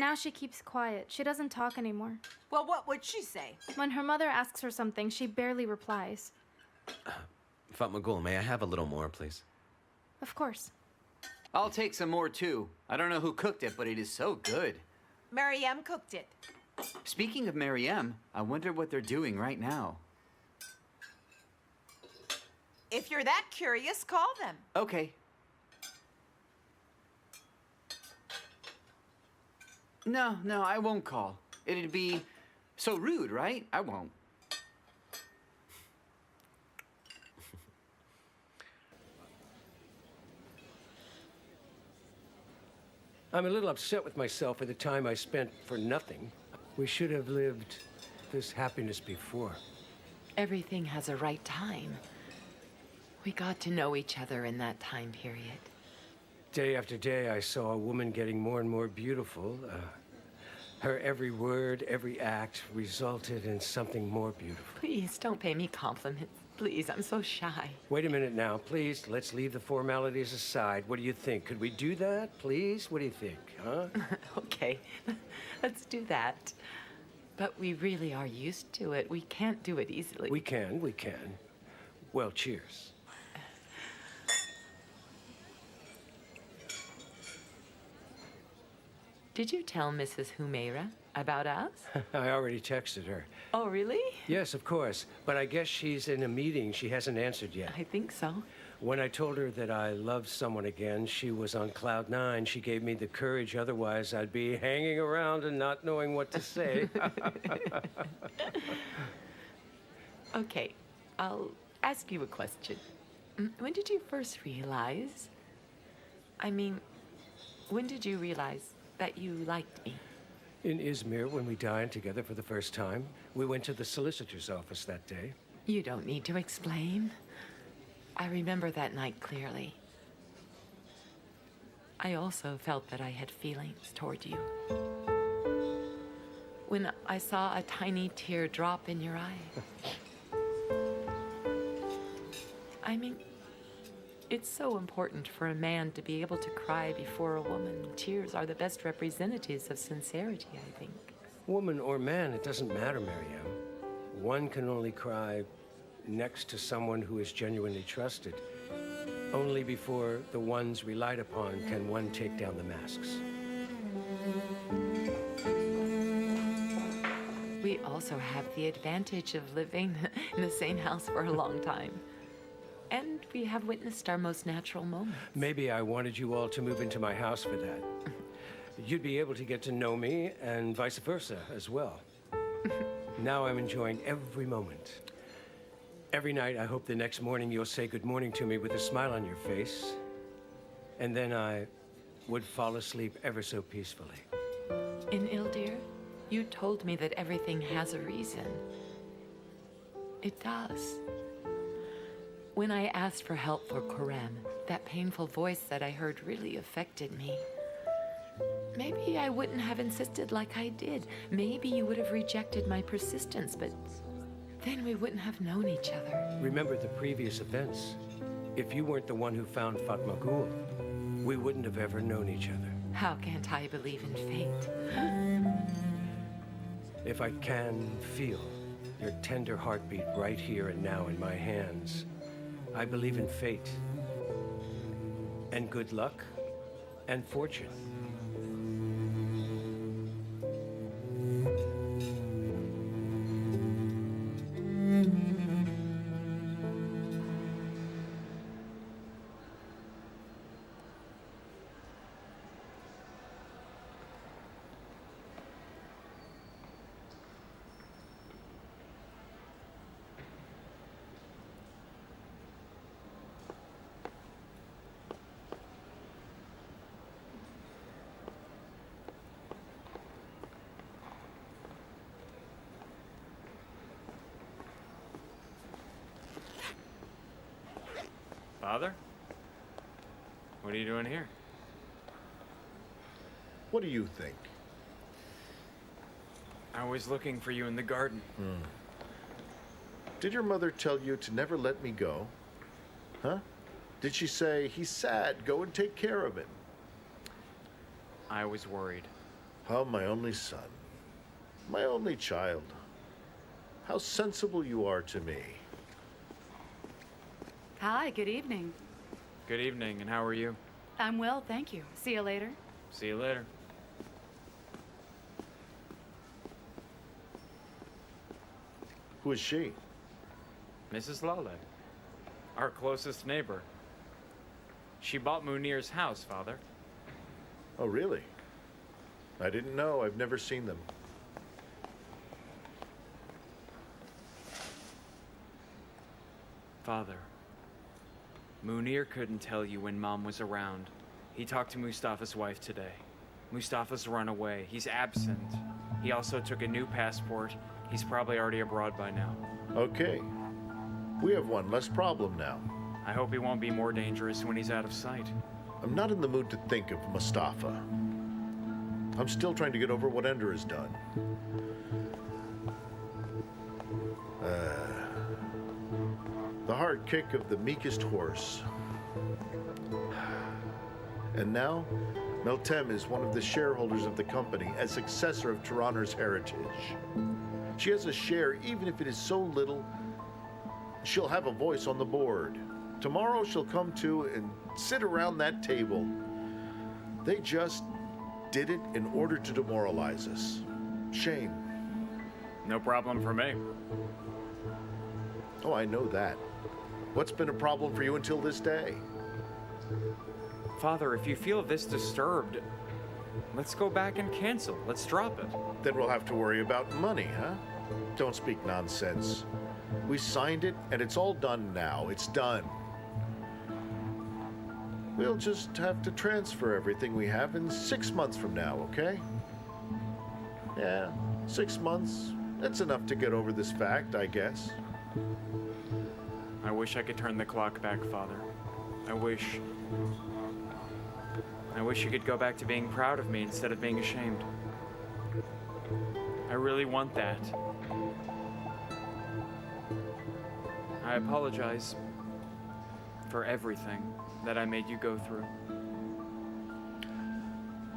Now she keeps quiet. She doesn't talk anymore. Well, what would she say? When her mother asks her something, she barely replies. Fatmagul, may I have a little more, please? Of course. I'll take some more too. I don't know who cooked it, but it is so good. Maryam cooked it. Speaking of Maryam, I wonder what they're doing right now. If you're that curious, call them. Okay. No, I won't call. It'd be so rude, right? I won't. I'm a little upset with myself for the time I spent for nothing. We should have lived this happiness before. Everything has a right time. We got to know each other in that time period. Day after day, I saw a woman getting more and more beautiful. Her every word, every act resulted in something more beautiful. Please, don't pay me compliments. Please, I'm so shy. Wait a minute now, please. Let's leave the formalities aside. What do you think? Could we do that, please? What do you think, huh? Okay, let's do that. But we really are used to it. We can't do it easily. We can. Well, cheers. Did you tell Mrs. Humaira about us? I already texted her. Oh, really? Yes, of course. But I guess she's in a meeting. She hasn't answered yet. I think so. When I told her that I loved someone again, she was on cloud nine. She gave me the courage. Otherwise, I'd be hanging around and not knowing what to say. Okay, I'll ask you a question. When did you first realize? When did you realize that you liked me? In Izmir, when we dined together for the first time, we went to the solicitor's office that day. You don't need to explain. I remember that night clearly. I also felt that I had feelings toward you. When I saw a tiny tear drop in your eye. It's so important for a man to be able to cry before a woman. Tears are the best representatives of sincerity, I think. Woman or man, it doesn't matter, Maryam. One can only cry next to someone who is genuinely trusted. Only before the ones relied upon can one take down the masks. We also have the advantage of living in the same house for a long time. And we have witnessed our most natural moments. Maybe I wanted you all to move into my house for that. You'd be able to get to know me and vice versa as well. Now I'm enjoying every moment. Every night, I hope the next morning you'll say good morning to me with a smile on your face. And then I would fall asleep ever so peacefully. In Ildir, you told me that everything has a reason. It does. When I asked for help for Crimean, that painful voice that I heard really affected me. Maybe I wouldn't have insisted like I did. Maybe you would have rejected my persistence, but then we wouldn't have known each other. Remember the previous events. If you weren't the one who found Fatmagul, we wouldn't have ever known each other. How can't I believe in fate? If I can feel your tender heartbeat right here and now in my hands, I believe in fate, and good luck, and fortune. Father? What are you doing here? What do you think? I was looking for you in the garden. Did your mother tell you to never let me go? Huh? Did she say, he's sad, go and take care of him? I was worried. Oh, my only son. My only child. How sensible you are to me. Hi, good evening. Good evening, and how are you? I'm well, thank you. See you later. See you later. Who is she? Mrs. Lale, our closest neighbor. She bought Munir's house, Father. Oh, really? I didn't know. I've never seen them. Father, Munir couldn't tell you when Mom was around. He talked to Mustafa's wife today. Mustafa's run away. He's absent. He also took a new passport. He's probably already abroad by now. Okay. We have one less problem now. I hope he won't be more dangerous when he's out of sight. I'm not in the mood to think of Mustafa. I'm still trying to get over what Ender has done. The hard kick of the meekest horse. And now, Meltem is one of the shareholders of the company as successor of Tiraner's heritage. She has a share, even if it is so little. She'll have a voice on the board. Tomorrow she'll come to and sit around that table. They just did it in order to demoralize us. Shame. No problem for me. Oh, I know that. What's been a problem for you until this day? Father, if you feel this disturbed, let's go back and cancel. Let's drop it. Then we'll have to worry about money, huh? Don't speak nonsense. We signed it, and it's all done now. It's done. We'll just have to transfer everything we have in 6 months from now, okay? Yeah, 6 months. That's enough to get over this fact, I guess. I wish I could turn the clock back, Father. I wish you could go back to being proud of me instead of being ashamed. I really want that. I apologize for everything that I made you go through.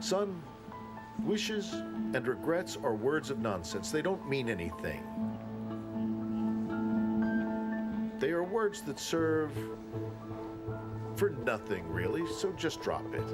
Son, wishes and regrets are words of nonsense. They don't mean anything. They are words that serve for nothing, really, so just drop it.